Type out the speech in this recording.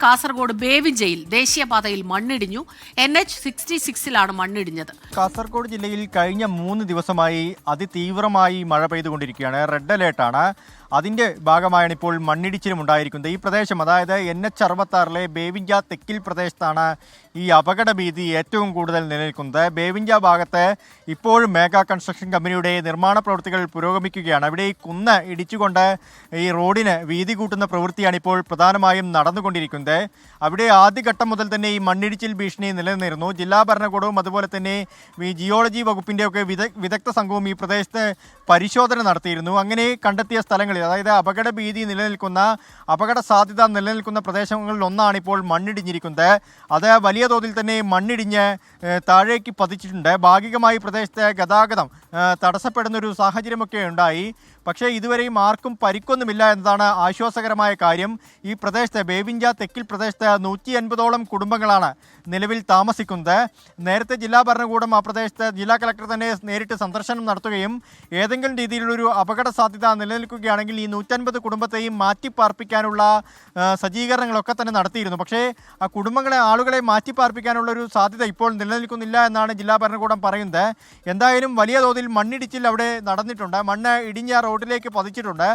കാസർഗോഡ് ബേവിഞ്ചയിൽ ദേശീയപാതയിൽ മണ്ണിടിഞ്ഞു. NH-66 മണ്ണിടിഞ്ഞത്. കാസർഗോഡ് ജില്ലയിൽ കഴിഞ്ഞ 3 ദിവസമായി അതിതീവ്രമായി മഴ പെയ്തുകൊണ്ടിരിക്കുകയാണ്. റെഡ് അലേർട്ടാണ്. അതിൻ്റെ ഭാഗമായാണ് ഇപ്പോൾ മണ്ണിടിച്ചിലും ഉണ്ടായിരിക്കുന്നത്. ഈ പ്രദേശം, അതായത് NH-66 ബേവിഞ്ച തെക്കിൽ പ്രദേശത്താണ് ഈ അപകട ഭീതി ഏറ്റവും കൂടുതൽ നിലനിൽക്കുന്നത്. ബേവിഞ്ച ഭാഗത്ത് ഇപ്പോഴും മേഘ കൺസ്ട്രക്ഷൻ കമ്പനിയുടെ നിർമ്മാണ പ്രവൃത്തികൾ പുരോഗമിക്കുകയാണ്. അവിടെ ഈ കുന്ന് ഇടിച്ചുകൊണ്ട് ഈ റോഡിന് വീതി കൂട്ടുന്ന പ്രവൃത്തിയാണ് ഇപ്പോൾ പ്രധാനമായും നടന്നുകൊണ്ടിരിക്കുന്നത്. അവിടെ ആദ്യഘട്ടം മുതൽ തന്നെ ഈ മണ്ണിടിച്ചിൽ ഭീഷണി നിലനിന്നിരുന്നു. ജില്ലാ ഭരണകൂടവും അതുപോലെ തന്നെ ഈ ജിയോളജി വകുപ്പിൻ്റെയൊക്കെ വിദഗ്ധ സംഘവും ഈ പ്രദേശത്ത് പരിശോധന നടത്തിയിരുന്നു. അങ്ങനെ കണ്ടെത്തിയ സ്ഥലങ്ങളിൽ, അതായത് അപകട ഭീതി നിലനിൽക്കുന്ന, അപകട സാധ്യത നിലനിൽക്കുന്ന പ്രദേശങ്ങളിൽ ഒന്നാണ് ഇപ്പോൾ മണ്ണിടിഞ്ഞിരിക്കുന്നത്. അത് വലിയ തോതിൽ തന്നെ മണ്ണിടിഞ്ഞ് താഴേക്ക് പതിച്ചിട്ടുണ്ട്. ഭാഗികമായി പ്രദേശത്തെ ഗതാഗതം തടസ്സപ്പെടുന്നൊരു സാഹചര്യമൊക്കെ ഉണ്ടായി. പക്ഷേ ഇതുവരെയും ആർക്കും പരിക്കൊന്നുമില്ല എന്നതാണ് ആശ്വാസകരമായ കാര്യം. ഈ പ്രദേശത്ത്, ബേവിഞ്ച തെക്കിൽ പ്രദേശത്ത് 150ഓളം കുടുംബങ്ങളാണ് നിലവിൽ താമസിക്കുന്നത്. നേരത്തെ ജില്ലാ ഭരണകൂടം ആ പ്രദേശത്ത്, ജില്ലാ കളക്ടർ തന്നെ നേരിട്ട് സന്ദർശനം നടത്തുകയും ഏതെങ്കിലും രീതിയിലുള്ളൊരു അപകട സാധ്യത നിലനിൽക്കുകയാണെങ്കിൽ ഈ 150 കുടുംബത്തെയും മാറ്റിപ്പാർപ്പിക്കാനുള്ള സജ്ജീകരണങ്ങളൊക്കെ തന്നെ നടത്തിയിരുന്നു. പക്ഷേ ആ ആളുകളെ മാറ്റിപ്പാർപ്പിക്കാനുള്ളൊരു സാധ്യത ഇപ്പോൾ നിലനിൽക്കുന്നില്ല എന്നാണ് ജില്ലാ ഭരണകൂടം പറയുന്നത്. എന്തായാലും വലിയ തോതിൽ മണ്ണിടിച്ചിൽ അവിടെ നടന്നിട്ടുണ്ട്. മണ്ണ് ഇടിഞ്ഞ റോഡിലേക്ക് പതിച്ചിട്ടുണ്ട്.